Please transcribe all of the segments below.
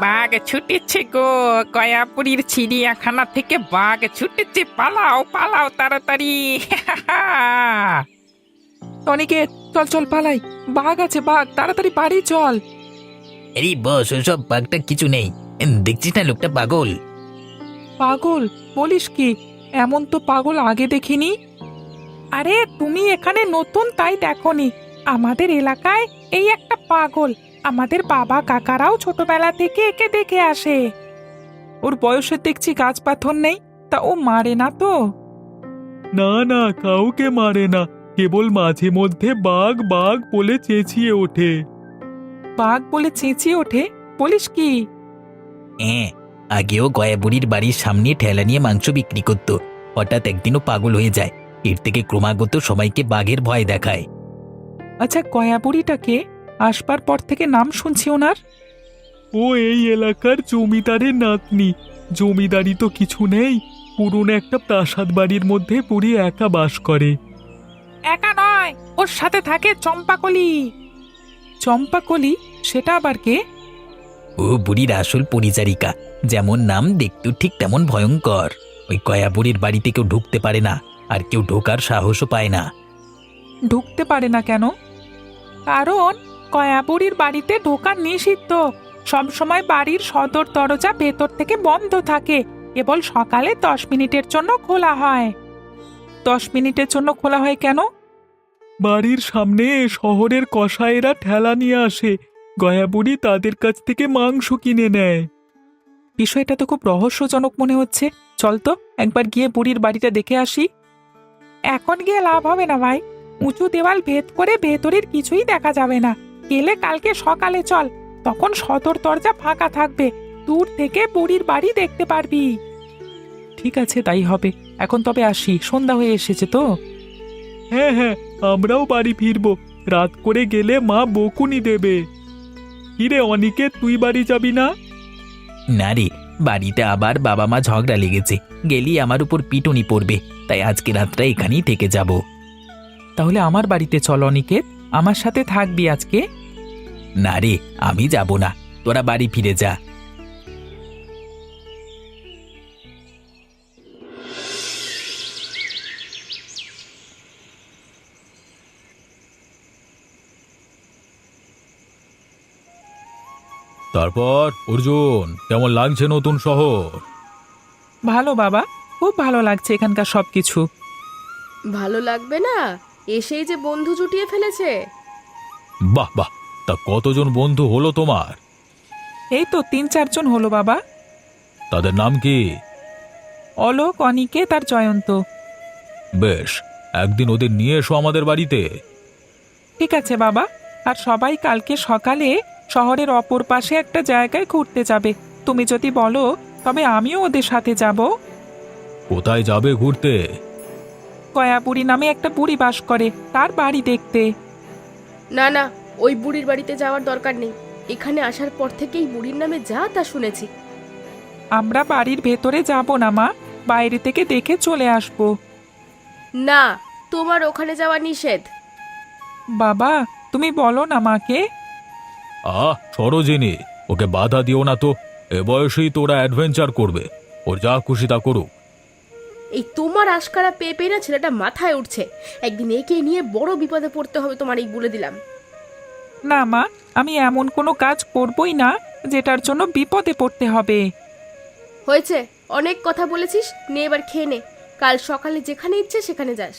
বাঘ ছুটেছে গো, কয়াপুরীর চিড়িয়াখানা থেকে বাঘ ছুটেছে, পালাও পালাও তাড়াতাড়ি। অনিকেত, চল চল পালাই, বাঘ আছে বাঘ, তাড়াতাড়ি বাড়ি চল। আরে বস, ওসব বাঘটা কিছু নেই। দেখছিস না লোকটা পাগল। পাগল বলিস কি? এমন তো পাগল আগে দেখিনি। আরে তুমি এখানে নতুন তাই দেখোনি, আমাদের এলাকায় এই একটা পাগল, আমাদের বাবা কাকারাও ছোটবেলা থেকে একে দেখে আসে। ওর বয়সে দেখছি গাছ পাথর নেই, তা ও মারে না তো? না না, কাউকে মারে না, কেবল মাঝে মধ্যে বাঘ বাঘ বলে চেঁচিয়ে ওঠে। বাঘ বলে চেঁচিয়ে ওঠে বলিস কি? হ্যাঁ, আগেও গয়াবুড়ির বাড়ির সামনে ঠেলা নিয়ে মাংস বিক্রি করত। হঠাৎ একদিনও পাগল হয়ে যায়। এর থেকে ক্রমাগত সবাইকে বাঘের ভয় দেখায়। আচ্ছা, কয়াবুড়িটাকে আসবার পর থেকে নাম শুনছি ওনার। ও এই এলাকার জমিদারের নাতনি। জমিদারি তো কিছু নেই, পুরনো একটা প্রাসাদ বাড়ির মধ্যে বুড়ি একা বাস করে। একা নয়, ওর সাথে থাকে চম্পাকলি। চম্পাকলি? সেটা আবার কে? ও বুড়ির আসল পরিচারিকা। যেমন নাম, দেখতেও ঠিক তেমন ভয়ঙ্কর। ওই গয়াবুড়ির বাড়িতে কেউ ঢুকতে পারে না, আর কেউ ঢোকার সাহসও পায় না। ঢুকতে পারে না কেন? কারণ কয়াবুড়ির বাড়িতে ঢোকা নিষিদ্ধ। সবসময় বাড়ির সদর দরজা ভেতর থেকে বন্ধ থাকে, কেবল সকালে 10 মিনিটের জন্য খোলা হয়। 10 মিনিটের জন্য খোলা হয় কেন? বাড়ির সামনে শহরের কসাইরা ঠেলা নিয়ে আসে, গয়াবুড়ি তাদের কাছ থেকে মাংস কিনে নেয়। বিষয়টা তো খুব রহস্যজনক মনে হচ্ছে। চল তো একবার গিয়ে বুড়ির বাড়িটা দেখে আসি। এখন গিয়ে লাভ হবে না ভাই, উঁচু দেওয়াল ভেদ করে ভেতরের কিছুই দেখা যাবে না। গেলে কালকে সকালে চল, তখন সদর দরজা ফাঁকা থাকবে, দূর থেকে বুড়ির বাড়ি দেখতে পারবি। ঠিক আছে, তাই হবে। এখন তবে আসি, সন্ধ্যা হয়ে এসেছে তো। হ্যাঁ হ্যাঁ, আমরাও বাড়ি ফিরবো। রাত করে গেলে মা বকুনি দেবে। কিরে অনিকেত, তুই বাড়ি যাবি না? না রে, বাড়িতে আবার বাবা মা ঝগড়া লেগেছে, গেলি আমার উপর পিটুনি পড়বে। তাই আজকে রাতটা এখানেই থেকে যাব। তাহলে আমার বাড়িতে চল অনিকেত, আমার সাথে থাকবি আজকে। না রে, আমি যাব না, তোরা বাড়ি ফিরে যা। তারপর অর্জুন, কেমন লাগছে নতুন শহর? ভালো বাবা, খুব ভালো লাগছে এখানকার সবকিছু। ভালো লাগবে না, এসেই যে বন্ধু জুটিয়ে ফেলেছে। বাহ বাহ, তা কতজন বন্ধু হলো তোমার? এই তো 3-4 জন হলো বাবা। তাদের নাম কি? অলোক, অনিকেত আর জয়ন্ত। বেশ, একদিন ওদের নিয়ে এসো আমাদের বাড়িতে। ঠিক আছে বাবা, আর সবাই কালকে সকালে শহরের অপর পাশে একটা জায়গায় ঘুরতে যাবে। তুমি যদি বলো তবে আমিও ওদের সাথে যাব। কোথায় যাবে ঘুরতে? কয়াবুড়ি নামে একটা বুড়ি বাস করে, তার বাড়ি দেখতে। না না, ওই বুড়ির বাড়িতে যাওয়ার দরকার নেই। এখানে আসার পর থেকেই বুড়ির নামে যা তা শুনেছি। আমরা বাড়ির ভেতরে যাব না মা, বাইরে থেকে দেখে চলে আসব। না, তোমার ওখানে যাওয়া নিষেধ। বাবা, তুমি বলো না মাকে। সরোজিনী, ওকে বাধা দিও না তো। এ বয়সেই তোরা অ্যাডভেঞ্চার করবে, ওর যা খুশি তা করুক। এই তোমার আশকারা পেয়ে পেয়ে না ছেলেটা মাথায় উঠছে। একদিন একে নিয়ে বড় বিপদে পড়তে হবে তোমার, এই বলে দিলাম। না মা, আমি এমন কোনো কাজ করবই না যেটার জন্য বিপদে পড়তে হবে। হয়েছে, অনেক কথা বলেছিস, নে এবার খেয়ে নে। কাল সকালে যেখানে ইচ্ছে সেখানে যাস।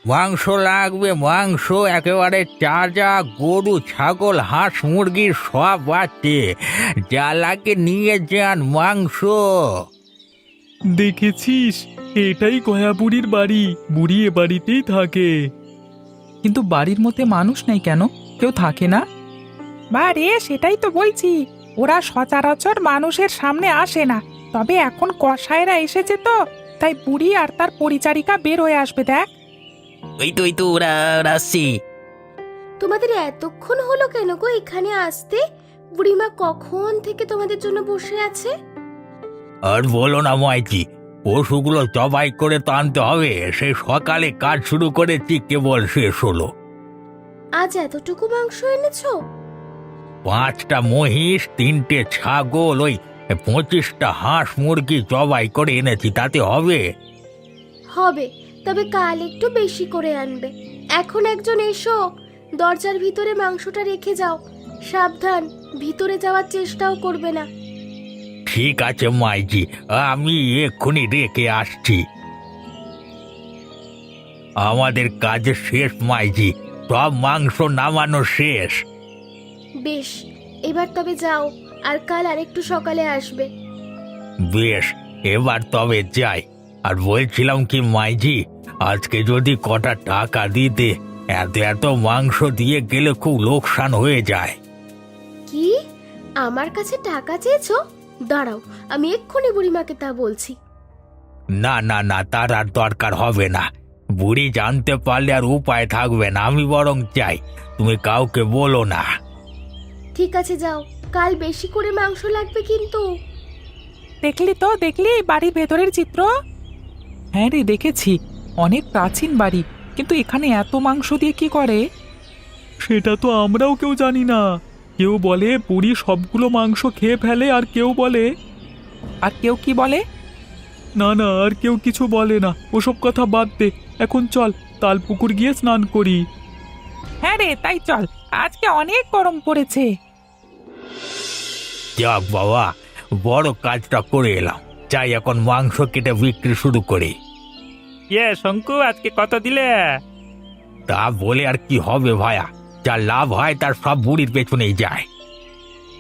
মাংস লাগবে, মাংস একেবারে তাজা, গরু ছাগল হাঁস মুরগির সব আছে, যা লাগে নিয়ে যান মাংস। দেখেছিস, এটাই গয়াবুড়ির বাড়ি। বুড়ি এ বাড়িতেই থাকে। কিন্তু বাড়ির মধ্যে মানুষ নেই কেন? কেউ থাকে না? বারে, সেটাই তো বলছি, ওরা সচরাচর মানুষের সামনে আসে না। তবে এখন কসাইরা এসেছে তো, তাই বুড়ি আর তার পরিচারিকা বের হয়ে আসবে। দেখ, ওই তো ওরা আসছে। তোমাদের এতক্ষণ হলো কেন গো এখানে আসতে? বুড়িমা কখন থেকে তোমাদের জন্য বসে আছে। আর বলো না মাইজি, পশুগুলো জবাই করে তো আনতে হবে। সে সকালে কাজ শুরু করেছি, কেবল শেষ হলো। আজ এতটুকু মাংস এনেছো? 5টা মহিষ, 3টে ছাগল, ওই 25টা হাঁস মুরগি জবাই করে এনেছি, তাতে হবে? হবে, তবে কাল একটু বেশি করে আনবে। এখন একজন এসো, দরজার ভিতরে মাংসটা রেখে যাও। সাবধান, ভিতরে যাওয়ার চেষ্টাও করবে না। ঠিক আছে মাইজি, আমি এক্ষুনি রেখে আসছি। আমাদের কাজ শেষ মাইজি, সব মাংস নামানো শেষ। বেশ, এবার তবে যাও, আর কাল আরেকটু সকালে আসবে। বেশ, এবার তবে যাই। আর বলছিলাম কি মাইজি, আজকে যদি কটা টাকা দিতে, এত এত মাংস দিয়ে গেলে খুব লোকসান হয়ে যায়। কি, আমার কাছে টাকা চেয়েছো? দাঁড়াও, আমি এক্ষুনি বুড়িমাকে তা বলছি। না না না, তার আর দরকার হবে না। বুড়ি জানতে পারলে আর উপায় থাকবে না। আমি বরং চাই তুমি কাউকে বলো না। ঠিক আছে, যাও, কাল বেশি করে মাংস লাগবে কিন্তু। দেখলি বাড়ির ভেতরের চিত্র? হ্যাঁ রে, দেখেছি। অনেক প্রাচীন বাড়ি, কিন্তু এখানে এত মাংস দিয়ে কি করে? সেটা তো আমরাও কেউ জানি না। কেউ বলে বুড়ি সবগুলো মাংস খেয়ে ফেলে, আর কেউ বলে আর কেউ কি বলে? না না, আর কেউ কিছু বলে না। ওসব কথা বাদ দে, এখন চল তালপুকুর গিয়ে স্নান করি। হ্যাঁ রে, তাই চল, আজকে অনেক গরম পড়েছে। যাক বাবা, বড় কাজটা করে এলাম। চাই এখন মাংস কেটে বিক্রি শুরু করি। শঙ্কু, আজকে কত দিলে? তা বলে আর কি হবে ভায়া, যা লাভ হয় তার সব বুড়ির পেছনেই যায়।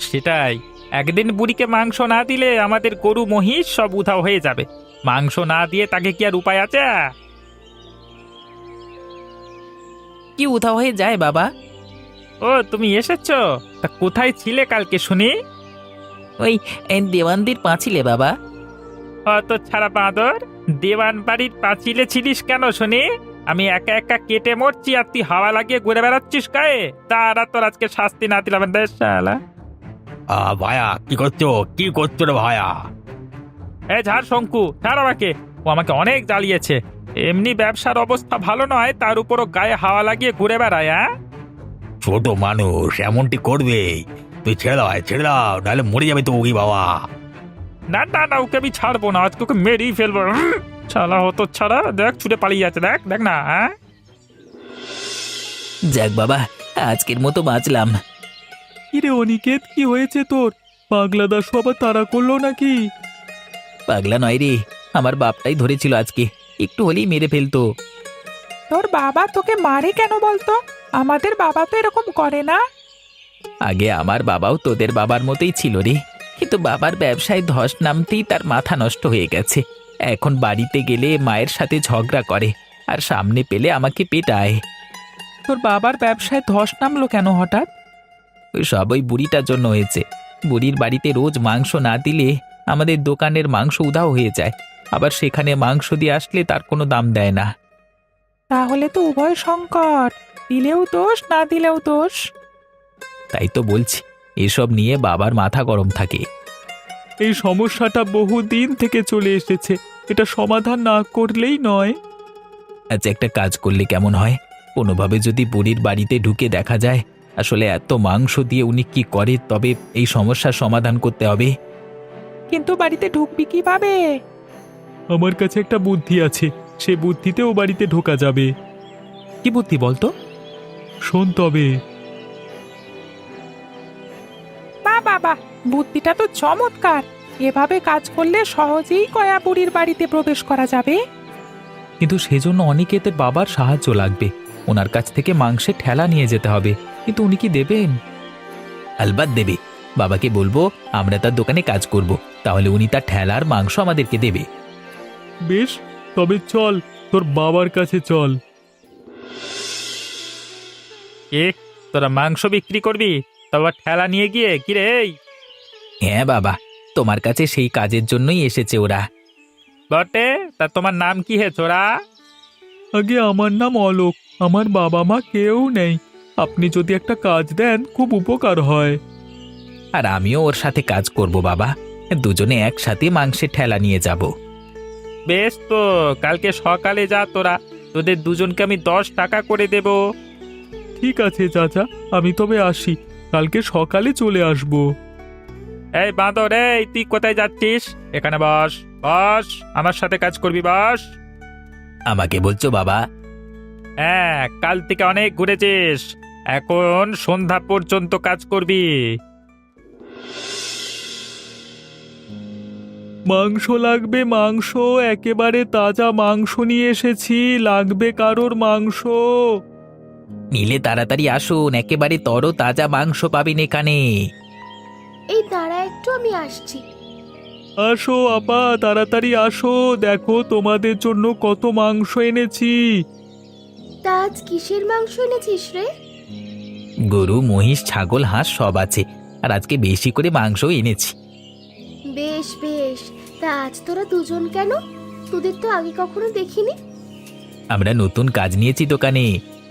সেটাই, একদিন বুড়িকে মাংস না দিলে আমাদের গরু মহিষ সব উধাও হয়ে যাবে। মাংস না দিয়ে তাকে কি আর উপায় আছে? কি উধাও হয়ে যায় বাবা? ও, তুমি এসেছো? তা কোথায় ছিলে কালকে শুনি? ওই দেওয়ানদের পাঁচিলে বাবা। অত ছাড়া বাঁদর, দেওয়ান বাড়ির পাঁচিলে ছিলিস কেন শুনি? আমি একা একা কেটে মরছি আর তুই হাওয়া লাগিয়ে ঘুরে বেড়াচ্ছিস গায়ে। তারা তোর আজকে শাস্তি না দিলাম রে শালা। ভায়া, কি করছো রে ভায়া? এ ঝাড় শঙ্কু, ছাড় আমাকে। ও আমাকে অনেক জ্বালিয়েছে। এমনি ব্যবসার অবস্থা ভালো নয়, তার উপরও গায়ে হাওয়া লাগিয়ে ঘুরে বেড়ায়। ছোট মানুষ এমনটি করবে? তুই ছেড়ে দাও, নাহলে মরে যাবে তো ওই বাবা। না না না, ওকে আমি ছাড়বো না, আজকে ওকে মেরেই ফেলবো। শালা হতো ছাড়া, দেখ ছুটে পালিয়ে যাচ্ছে, দেখ দেখ না। যাক বাবা, আজকের মতো বাঁচলাম। কিরে অনিকেত, কি হয়েছে তোর? পাগলা দাস আবার তাড়া করলো নাকি? পাগলা নয় রে, আমার বাপটাই ধরেছিল আজকে, একটু হলেই মেরে ফেলতো। তোর বাবা তোকে মারে কেন বলতো? আমাদের বাবা তো এরকম করে না। আগে আমার বাবাও তোদের বাবার মতোই ছিল রে, কিন্তু বাবার ব্যবসায় ধস নামতেই তার মাথা নষ্ট হয়ে গেছে। এখন বাড়িতে গেলে মায়ের সাথে ঝগড়া করে, আর সামনে পেলে আমাকে পেটায়। তোর বাবার ব্যবসায় ধস নামলো কেন হঠাৎ? সব ওই বুড়িটার জন্য হয়েছে। বুড়ির বাড়িতে রোজ মাংস না দিলে আমাদের দোকানের মাংস উধাও হয়ে যায়, আবার সেখানে মাংস দিয়ে আসলে তার কোনো দাম দেয় না। তাহলে তো উভয় সংকট, দিলেও দোষ, না দিলেও দোষ। তাই তো বলছি, এসব নিয়ে বাবার মাথা গরম থাকে। এই সমস্যাটা বহুদিন থেকে চলে এসেছে, এটা সমাধান না করলেই নয়। আচ্ছা, একটা কাজ করলে কেমন হয়? কোনোভাবে যদি বুড়ির বাড়িতে ঢুকে দেখা যায় আসলে এত মাংস দিয়ে উনি কি করে, তবে এই সমস্যার সমাধান করতে হবে। কিন্তু বাড়িতে ঢুকবি কিভাবে? আমার কাছে একটা বুদ্ধি আছে, সে বুদ্ধিতে ও বাড়িতে ঢোকা যাবে। কি বুদ্ধি বলতো? শোন তবে। বাবা, বুদ্ধিটা তো চমৎকার। এভাবে কাজ করলে সহজেই কয়া বুড়ির বাড়িতে প্রবেশ করা যাবে। কিন্তু সেজন্য অনিকেতের বাবার সাহায্য লাগবে। ওনার কাছ থেকে মাংসের ঠেলা নিয়ে যেতে হবে, কিন্তু উনি কি দেবেন? আলবাত দেবে। বাবাকে বলবো আমরা তার দোকানে কাজ করব, তাহলে উনি তার ঠেলার মাংস আমাদেরকে দেবে। বেশ, তবে চল, তোর বাবার কাছে চল। তোরা মাংস বিক্রি করবি? তবে ঠেলা নিয়ে গিয়ে কিরে? হ্যাঁ বাবা, তোমার কাছে সেই কাজের জন্যই এসেছে ওরা। বটে, তা তোমার নাম কি হে ছোড়া? আগে আমার নাম অলোক, আমার বাবা মা কেউ নেই। আপনি যদি একটা কাজ দেন খুব উপকার হয়। আর আমিও ওর সাথে কাজ করব বাবা, দুজনে একসাথে মাংসের ঠেলা নিয়ে যাব। বেশ, তো কালকে সকালে যা তোরা, তোদের দুজনকে আমি 10 টাকা করে দেব। ঠিক আছে চাচা, আমি তবে আসি, কালকে সকালে চলে আসবো। এই বাঁদর, এই তুই কোথায় যাচ্ছিস? এখানে বস, বস, আমার সাথে কাজ করবি, বস। আমাকে বলছো বাবা? হ্যাঁ, কাল থেকে অনেক ঘুরেছিস, এখন সন্ধ্যা পর্যন্ত কাজ করবি। মাংস লাগবে, মাংস, একেবারে তাজা মাংস নিয়ে এসেছি, লাগবে কারোর মাংস? নিলে তাড়াতাড়ি আসুন, একেবারে তরো তাজা মাংস পাবেন এখানে। এই দাঁড়া একটু, আমি আসছি। আসো আপা, তাড়াতাড়ি আসো, দেখো তোমাদের জন্য কত মাংস এনেছি। তা আজ কিসের মাংস এনেছিস রে? গরু, মহিষ, ছাগল, হাঁস সব আছে, আর আজকে বেশি করে মাংস এনেছি। বেশ বেশ, তা আজ তোরা দুজন কেন? তোদের তো আগে কখনো দেখিনি। আমরা নতুন কাজ নিয়েছি দোকানে,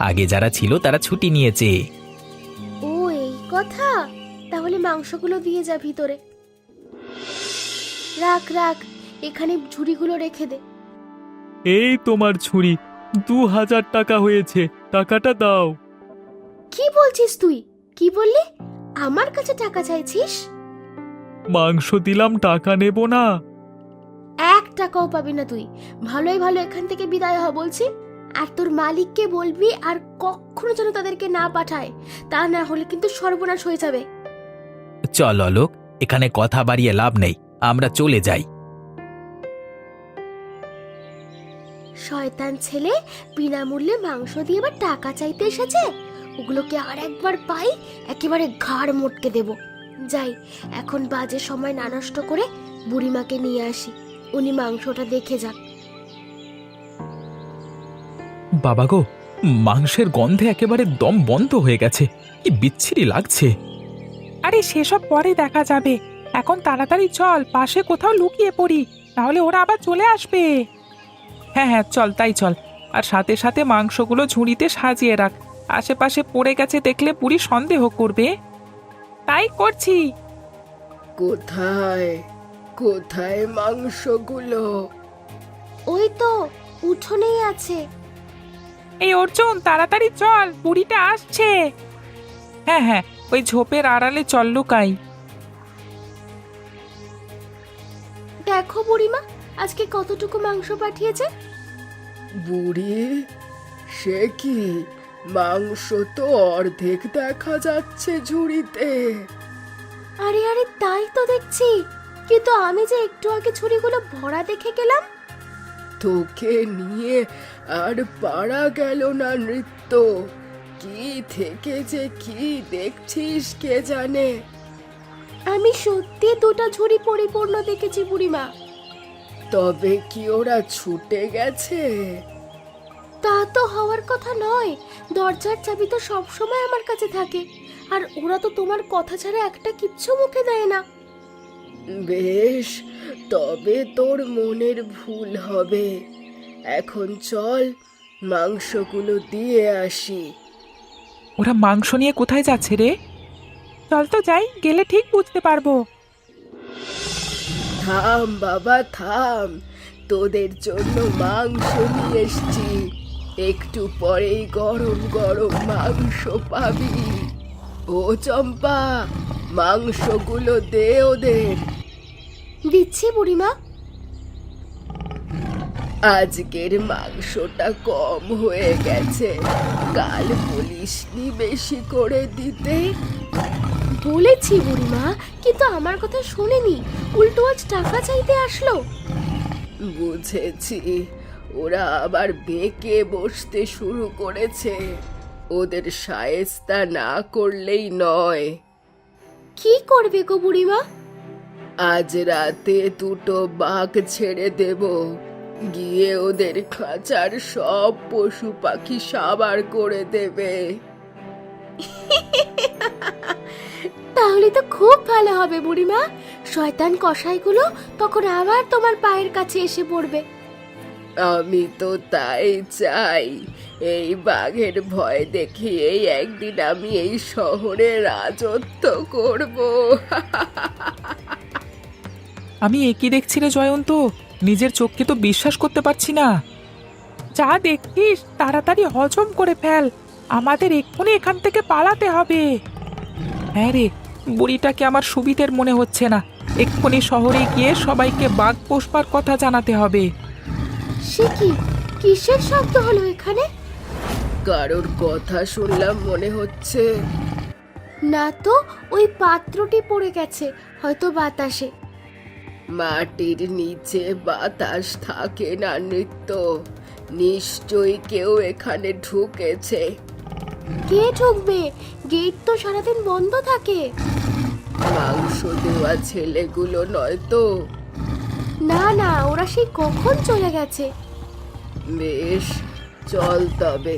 আগে যারা ছিল তারা ছুটি নিয়েছে। ও এই কথা, তাহলে মাংসগুলো দিয়ে যা ভিতরে। রাখ রাখ, এখানে ঝুড়িগুলো রেখে দে। এই তোমার ছুরি, 2000 টাকা হয়েছে, টাকাটা দাও। কি বলছিস তুই? কি বললি? আমার কাছে টাকা চাইছিস? মাংস দিলাম, টাকা নেব না? 1 টাকাও পাবি না তুই। ভালোই ভালো এখান থেকে বিদায় হ বলছি। আর তোর মালিককে বলবি আর কখনো যেন তাদেরকে না পাঠায়, তা না হলে কিন্তু সর্বনাশ হয়ে যাবে। চল অলোক, এখানে কথা বাড়িয়ে লাভ নেই, আমরা চলে যাই। শয়তান ছেলে, বিনামূল্যে মাংস দিয়ে আবার টাকা চাইতে এসেছে। ওগুলোকে আর একবার পাই, একেবারে ঘাড় মোটকে দেব। যাই, এখন বাজে সময় না নষ্ট করে বুড়িমাকে নিয়ে আসি, উনি মাংসটা দেখে যাক। বাবা গো, মাংসের গন্ধে একেবারে দম বন্ধ হয়ে গেছে, কি বিচ্ছিরি লাগছে। আরে সেসব পরে দেখা যাবে, এখন তাড়াতাড়ি চল, পাশে কোথাও লুকিয়ে পড়ি, তাহলে ওরা আবার চলে আসবে। হ্যাঁ হ্যাঁ, চল তাই চল। আর সাথে সাথে মাংসগুলো ঝুড়িতে সাজিয়ে রাখ, আশেপাশে পড়ে গেছে দেখলে পুরি সন্দেহ করবে। তাই করছি। কোথায় কোথায় মাংসগুলো? ওই তো উঠোনেই আছে। এই অর্জুন, তাড়াতাড়ি চল, পুরিটা আসছে। হ্যাঁ হ্যাঁ, ওই ঝোপের আড়ালে চল লুকাই। দেখো বুড়িমা, আজকে কতটুকু মাংস পাঠিয়েছে। বুড়ি, সে কি, মাংস তো অর্ধেক দেখা যাচ্ছে ঝুড়িতে। আরে আরে, তাই তো দেখছি, কিন্তু আমি যে একটু আগে ঝুড়িগুলো ভরা দেখে গেলাম। তোকে নিয়ে আর পারা গেল না নৃত্য, কি থেকে যে কি দেখছিস কে জানে। আমি সত্যি 2টা ঝুড়ি পরিপূর্ণ দেখেছি বুড়িমা। তবে কি ওরা ছুটে গেছে? তা তো হওয়ার কথা নয়, দরজার চাবি তো সব সময় আমার কাছে থাকে, আর ওরা তো তোমার কথা ছাড়া একটা কিচ্ছু মুখে দেয় না। বেশ, তবে তোর মনের ভুল হবে। এখন চল, মাংসগুলো দিয়ে আসি। ওরা মাংস নিয়ে কোথায় যাচ্ছে রে? চল তো যাই, গেলে ঠিক বুঝতে পারবো। থাম বাবা থাম, তোদের জন্য মাংস নিয়ে এসছি, একটু পরেই গরম গরম মাংস পাবি। ও চম্পা, মাংসগুলো দে ওদের। দিচ্ছি বুড়িমা। আজকের মাংসটা কম হয়ে গেছে, কাল বলিসনি বেশি করে দিতে? বলেছি বুড়িমা, কিন্তু আমার কথা শোনেনি, উল্টো আজ টাকা চাইতে আসলো। বুঝেছি, ওরা আবার বেঁকে বসতে শুরু করেছে, ওদের শায়েস্তা না করলেই নয়। কি করবে গো বুড়িমা? আজ রাতে 2টো বাঘ ছেড়ে দেব, গিয়ে ওদের খাঁচার সব পশু পাখি সাবার করে দেবে। তাহলে তো খুব ভালো হবে বুড়িমা, শয়তান কসাইগুলো তখন আবার তোমার পায়ের কাছে এসে পড়বে। আমি তো তাই চাই, এই বাঘের ভয় দেখিয়েই একদিন আমি এই শহরে রাজত্ব করব। আমি একই দেখছি রে জয়ন্ত, নিজের চোখকে তো বিশ্বাস করতে পারছি না। যা দেখছিস তাড়াতাড়ি হজম করে ফেল, আমাদের এক্ষুনি এখান থেকে পালাতে হবে। হ্যাঁ রে, বুড়িটাকে আমার সুবিধের মনে হচ্ছে না। এক্ষুনি শহরে গিয়ে সবাইকে বাঘ পোষবার কথা জানাতে হবে। সে কি, কিসের শব্দ হলো এখানে? কারোর কথা শুনলাম মনে হচ্ছে। না তো, ওই পাত্রটি পড়ে গেছে, হয়তো বাতাসে। মাটির নিচে বাতাস থাকে না নৃত্য, নিশ্চয়ই কেউ এখানে ঢুকেছে। কে ঢুকবে? গেট তো সারাদিন বন্ধ থাকে। মাংস দেওয়া ছেলেগুলো নয় তো? না না, ওরা সেই কখন চলে গেছে। বেশ, চল তবে।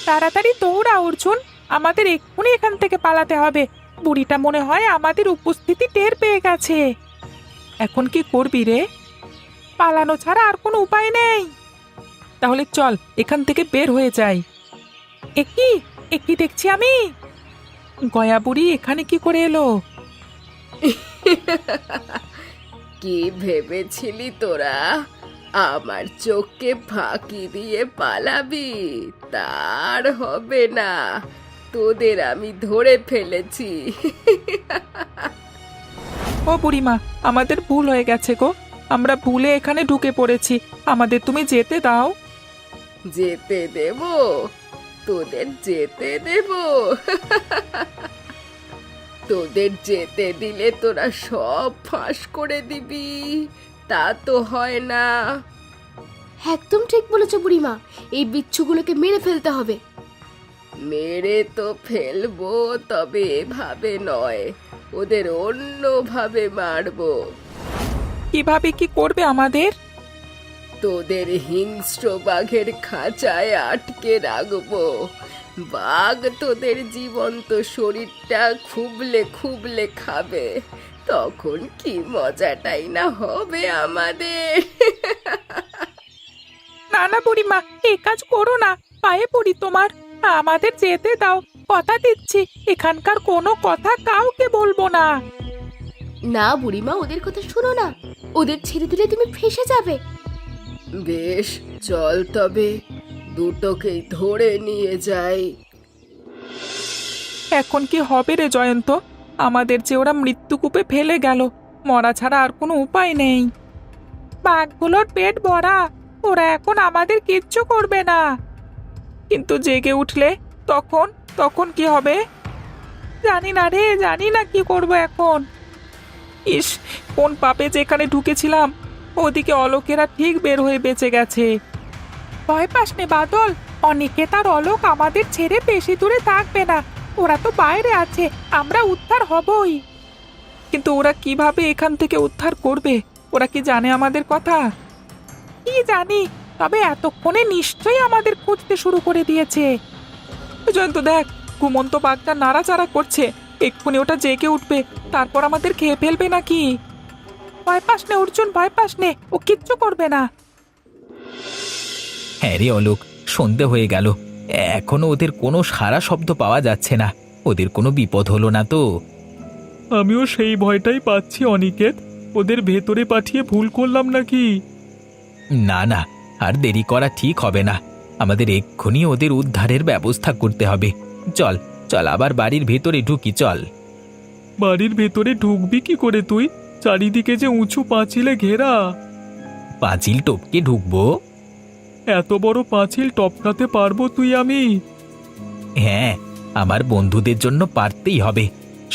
তাড়াতাড়ি দৌড়া অর্জুন, আমাদের এক্ষুনি এখান থেকে পালাতে হবে। বুড়িটা মনে হয় আমাদের উপস্থিতি টের পেয়ে গেছে। এখন কি করবি রে? পালানো ছাড়া আর কোনো উপায় নেই। তাহলে চল এখান থেকে বের হয়ে যাই। একই দেখছি আমি। গয়া বুড়ি এখানে কি করে এলো? কি ভেবেছিলি তোরা আমার চোখকে ফাঁকি দিয়ে পালাবি? তার হবে না, তোদের আমি ধরে ফেলেছি। ও বুড়িমা, আমাদের ভুল হয়ে গেছে গো। আমরা ভুলে এখানে ঢুকে পড়েছি, আমাদের তুমি যেতে দাও। যেতে দেব? তোদের যেতে দেব? তোদের যেতে দিলে তোরা সব ফাঁস করে দিবি, তা তো হয় না। একদম ঠিক বলেছো বুড়িমা, এই বিচ্ছুগুলোকে মেরে ফেলতে হবে। মেরে তো ফেলবো, তবে এভাবে নয়, ওদের অন্যভাবে মারবো। কিভাবে কি করবে আমাদের? তোদের হিংস্র বাঘের খাঁচায় আটকে রাখবো। বাঘ তোদের জীবন্ত শরীরটা খুবলে খুবলে খাবে, তখন কি মজাটাই না হবে আমাদের। না না বুড়িমা, এই কাজ করো না, পায়ে পড়ি তোমার। আমাদের যেতে দাও, কথা দিচ্ছি এখানকার কোনো কথা কাউকে বলবো না। না বুড়িমা, ওদের কথা শোনো না, ওদের ছেড়ে দিলে তুমি ফেঁসে যাবে। বেশ, চল তবে, দুটোকেই ধরে নিয়ে যাই। এখন কি হবে রে জয়ন্ত? আমাদের যে ওরা মৃত্যুকূপে ফেলে গেল, মরা ছাড়া আর কোনো উপায় নেই। বাঘগুলোর পেট ভরা, ওরা এখন আমাদের কিচ্ছু করবে না। কিন্তু জেগে উঠলে তখন তখন কি হবে? জানি না রে, জানি না কি করব এখন। ইস, কোন পাপে যেখানে ঢুকেছিলাম, ওদিকে অলোকেরা ঠিক বের হয়ে বেঁচে গেছে। ভয় পাস নে বাদল, অনেকে তার অলোক আমাদের ছেড়ে বেশি দূরে থাকবে না। ওরা তো বাইরে আছে, আমরা উদ্ধার হবই। কিন্তু ওরা কিভাবে এখান থেকে উদ্ধার করবে? ওরা কি জানে আমাদের কথা? কি জানি, তবে এতক্ষণে নিশ্চয়ই আমাদের খুঁজতে শুরু করে দিয়েছে। জয়ন্ত দেখ, ঘুমন্ত বাঘটা নাড়াচাড়া করছে, এক্ষুনি ওটা জেগে উঠবে, তারপর আমাদের খেয়ে ফেলবে নাকি। ভয় পাস নে অর্জুন, ভয় পাস নে, ও কিচ্ছু করবে না। হ্যাঁ রে অলোক, সন্ধে হয়ে গেল, এখনো ওদের কোনো সারা শব্দ পাওয়া যাচ্ছে না। ওদের কোনো বিপদ হলো না তো? আমিও সেই ভয়টাই পাচ্ছি অনিকেত, ওদের ভেতরে পাঠিয়ে ভুল করলাম নাকি? না না, আর দেরি করা ঠিক হবে না। আমাদের এক্ষুনি ওদের উদ্ধারের ব্যবস্থা করতে হবে। চল চল, আবার বাড়ির ভেতরে ঢুকি, চল। বাড়ির ভেতরে ঢুকবি কি করে তুই? চারিদিকে যে উঁচু পাঁচিলে ঘেরা। পাঁচিল টপকে ঢুকবো? এত বড় পাঁচিল টপকাতে পারবো তুই আমি? হ্যাঁ, আমার বন্ধুদের জন্য পারতেই হবে।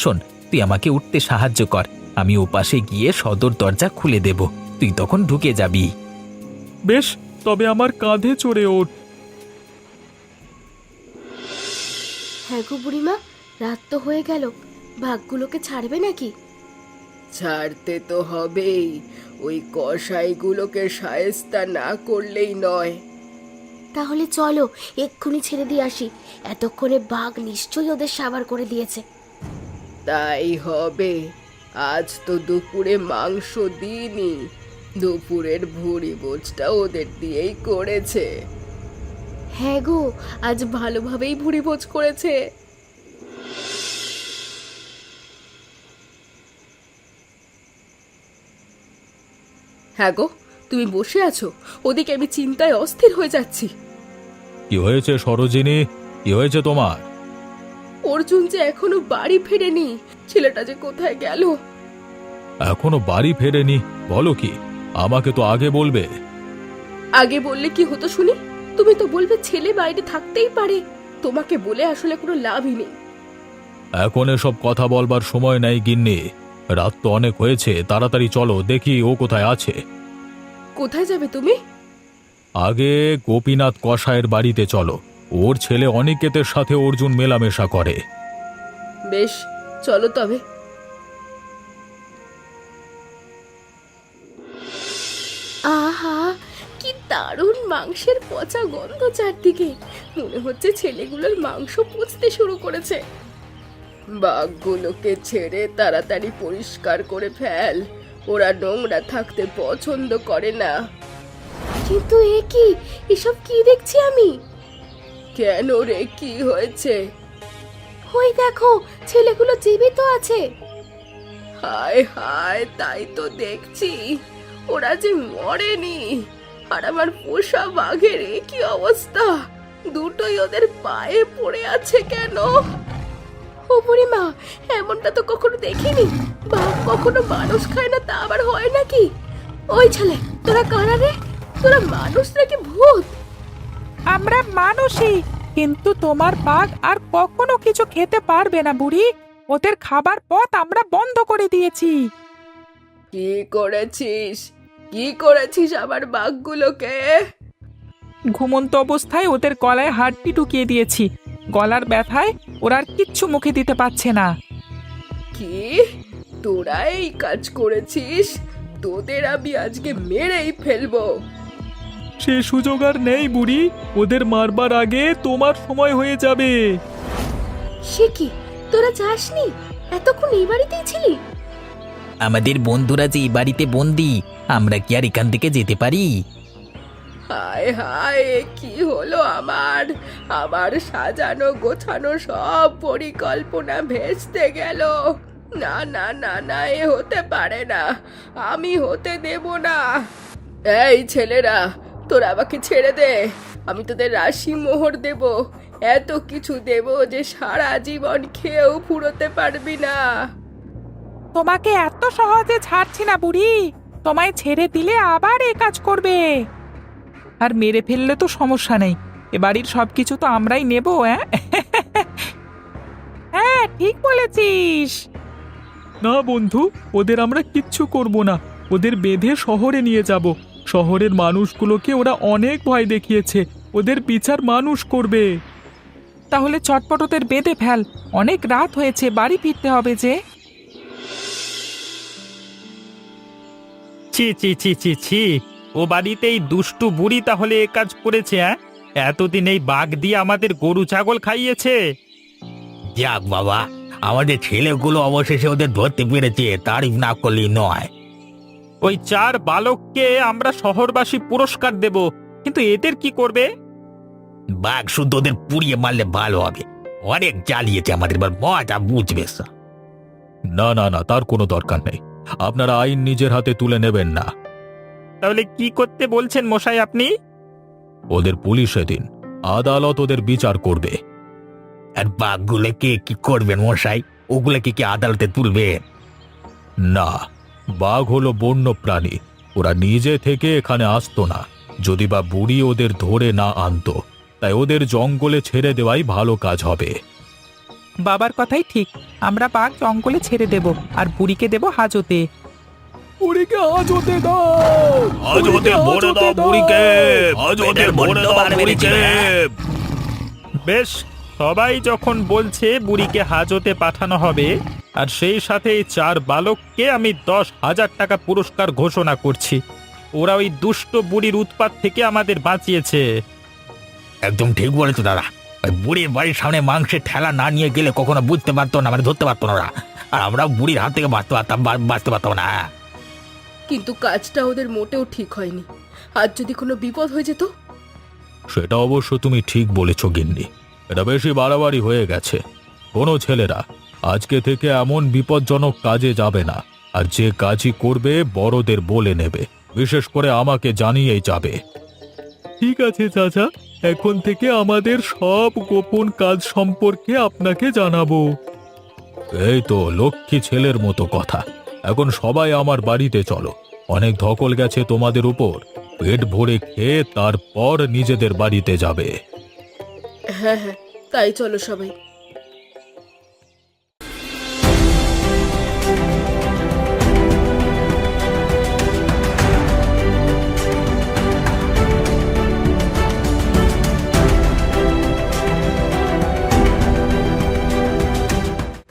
শোন, তুই আমাকে উঠতে সাহায্য কর, আমি ওপাশে গিয়ে সদর দরজা খুলে দেব, তুই তখন ঢুকে যাবি। বেশ, তবে আমার কাঁধে চড়ে ওঠ। হ্যাঁ গো বুড়িমা, রাত তো হয়ে গেল, বাঘগুলোকে ছাড়বে নাকি? ছাড়তে তো হবেই, ওই কসাইগুলোকে শায়েস্তা না করলেই নয়। তাহলে চলো এক্ষুনি ছেড়ে দিয়ে আসি, এতক্ষণে বাঘ নিশ্চয়ই ওদের সাবার করে দিয়েছে। তাই হবে, আজ তো দুপুরে মাংস দিইনি, দুপুরের ভুঁড়ি বোঝটা ওদের দিয়েই করেছে। হ্যাঁ গো, আজ ভালোভাবেই ভুঁড়ি ভোজ করেছে। হ্যাঁ গো, তুমি বসে আছো, ওদিকে আমি চিন্তায় অস্থির হয়ে যাচ্ছি। কি হয়েছে সরোজিনী? কি হয়েছে তোমার? অর্জুন যে এখনো বাড়ি ফেরেনি, ছেলেটা যে কোথায় গেল। এখনো বাড়ি ফেরেনি? বলো কি, আমাকে তো আগে বলবে। আগে বললে কি হতো শুনি? তুমি তো বলবে ছেলে বাইরে থাকতেই পারে। তোমাকে বলে আসলে কোনো লাভই নেই। এখন এসব কথা বলবার সময় নাই গিন্নি। রাত তো অনেক হয়েছে, তাড়াতাড়ি চলো, দেখি ও কোথায় আছে। কোথায় যাবে তুমি? আগে গোপীনাথ কসাইয়ের বাড়িতে চলো। ওর ছেলে অনিকেতের সাথে অর্জুন মেলামেশা করে। বেশ, চলো তবে। আহা, কি দারুণ মাংসের পচা গন্ধ চারদিকে। মনে হচ্ছে ছেলেগুলোর মাংস পচতে শুরু করেছে। বাঘগুলোকে ছেড়ে তাড়াতাড়ি পরিষ্কার করে ফেল, ওরা নোংরা থাকতে পছন্দ করে না। কিন্তু এ কি, এসব কি দেখছি আমি? কেন রে, কি হয়েছে? ওই দেখো, ছেলেগুলো জীবিত আছে। হায় হায়, তাই তো দেখছি, ওরা যে মরেনি। আর আমার পোষা বাঘের এ কি অবস্থা, দুটোই ওদের পায়ে পড়ে আছে কেন? ও বুড়িমা, এমনটা তো কখনো দেখিনি। বাঘ কখনো মানুষ খায় না, তা আবার হয় নাকি? ওই ছেলে, তোরা কারা রে? তোরা মানুষ নাকি ভূত? আমরা মানুষই, কিন্তু তোমার বাঘ আর কখনো কিছু খেতে পারবে না বুড়ি। ওদের খাবার পথ আমরা বন্ধ করে দিয়েছি। কি করেছিস? কি করেছিস আমার বাঘগুলোকে? ঘুমন্ত অবস্থায় ওদের গলায় হাড্ডি ঢুকিয়ে দিয়েছি। গলার ব্যথায় ওরা আর কিচ্ছু মুখে দিতে পারছে না। কি, তোরা এই কাজ করেছিস? তোদের আমি আজকে মেরেই ফেলবো। সে সুযোগ আর নেই বুড়ি, ওদের মারবার আগে তোমার সময় হয়ে যাবে। সে কি, তোরা যাসনি? এতক্ষণ এই বাড়িতেই ছিলি? আমাদের বন্ধুরা যে এই বাড়িতে বন্দি, আমরা কি আর এখান থেকে যেতে পারি? হায় হায়, এ কি হলো আমার? আমার সাজানো গোছানো সব পরিকল্পনা ভেস্তে গেল। না না না না, এ হতে পারে না, আমি হতে দেব না। এই ছেলেরা, তোরা আমাকে ছেড়ে দে। আমি তোদের রাশি মোহর দেব, এত কিছু দেব যে সারা জীবন খেয়েও ফুরোতে পারবি না। তোমাকে এত সহজে ছাড়ছি না বুড়ি। তোমায় ছেড়ে দিলে আবার এ কাজ করবে। আর মেরে ফেললে তো সমস্যা নেই, এ বাড়ির সবকিছু তো আমরাই নেব। হ্যাঁ, ঠিক বলেছিস। না বন্ধু, ওদের আমরা কিচ্ছু করব না। ওদের বেঁধে শহরে নিয়ে যাব। শহরের মানুষগুলোকে ওরা অনেক ভয় দেখিয়েছে, ওদের বিচার মানুষ করবে। তাহলে চটপট ওদের বেঁধে ফেল, অনেক রাত হয়েছে, বাড়ি ফিরতে হবে যে। ছি ছি ছি ছি ছি, ও বাড়িতেই দুষ্টু বুড়ি তাহলে এ কাজ করেছে? হ্যাঁ, এতদিন এই বাঘ দিয়ে আমাদের গরু ছাগল খাইয়েছে। যাক বাবা, আমাদের ছেলেগুলো অবশেষে ওদের ধরতে পেরেছে, তারিফ না করলেই নয়। ওই 4 বালককে আমরা শহরবাসী পুরস্কার দেব, কিন্তু এদের কি করবে? বাঘ শুদ্ধ ওদের পুড়িয়ে মারলে ভালো হবে। অনেক জ্বালিয়েছে আমাদের, এবার মজা বুঝবে। না না না, তার কোনো দরকার নেই। আপনারা আইন নিজের হাতে তুলে নেবেন না। তাহলে কি করতে বলছেন মশাই আপনি? ওদের পুলিশে দিন, আদালত ওদের বিচার করবে। আর বাঘগুলোকে কি করবেন মশাই? ওগুলোকে কি আদালতে তুলবেন? না, বাঘ হলো বন্য প্রাণী, ওরা নিজে থেকে এখানে আসতো না, যদি বা বুড়ি ওদের ধরে না আনতো। তাই ওদের জঙ্গলে ছেড়ে দেওয়াই ভালো কাজ হবে। বাবার কথাই ঠিক, আমরা বাঘ জঙ্গলে ছেড়ে দেব আর বুড়িকে দেব হাজতে। বুড়িকে হাজতে দাও, হাজতে ভরে দাও বুড়িকে, হাজতে ভরে দাও বুড়িকে। বেশ, সবাই যখন বলছে বুড়িকে হাজতে পাঠানো হবে, আর সেই সাথে এই 4 বালককে আমি 10,000 টাকা পুরস্কার ঘোষণা করছি। ওরা ওই দুষ্ট বুড়ির উৎপাত থেকে আমাদের বাঁচিয়েছে। একদম ঠিক বলেছো দাদা। ওই বুড়ির বাড়ির সামনে মাংসের ঠেলা না নিয়ে গেলে কখনো বুঝতে পারতো না, মানে ধরতে পারতো না ওরা। আর আমরা বুড়ির হাত থেকে বাঁচতে পারতাম না। কিন্তু কাজটা ওদের মোটেও ঠিক হয়নি। আজ যদি কোনো বিপদ হয়ে যেত? সেটা অবশ্য তুমি ঠিক বলেছ গিন্নি, এটা বেশি বাড়াবাড়ি হয়ে গেছে। কোনো ছেলেরা আজকে থেকে এমন বিপজ্জনক কাজে যাবে না, আর যে কাজই করবে বড়দের বলে নেবে, বিশেষ করে আমাকে জানিয়েই যাবে। ঠিক আছে চাচা, এখন থেকে আমাদের সব গোপন কাজ সম্পর্কে আপনাকে জানাবো। এই তো লক্ষ্মী ছেলের মতো কথা। এখন সবাই আমার বাড়িতে চলো, অনেক ধকল গেছে তোমাদের উপর। পেট ভরে খেয়ে তারপর নিজেদের বাড়িতে যাবে। হ্যাঁ হ্যাঁ, তাই চলো সবাই।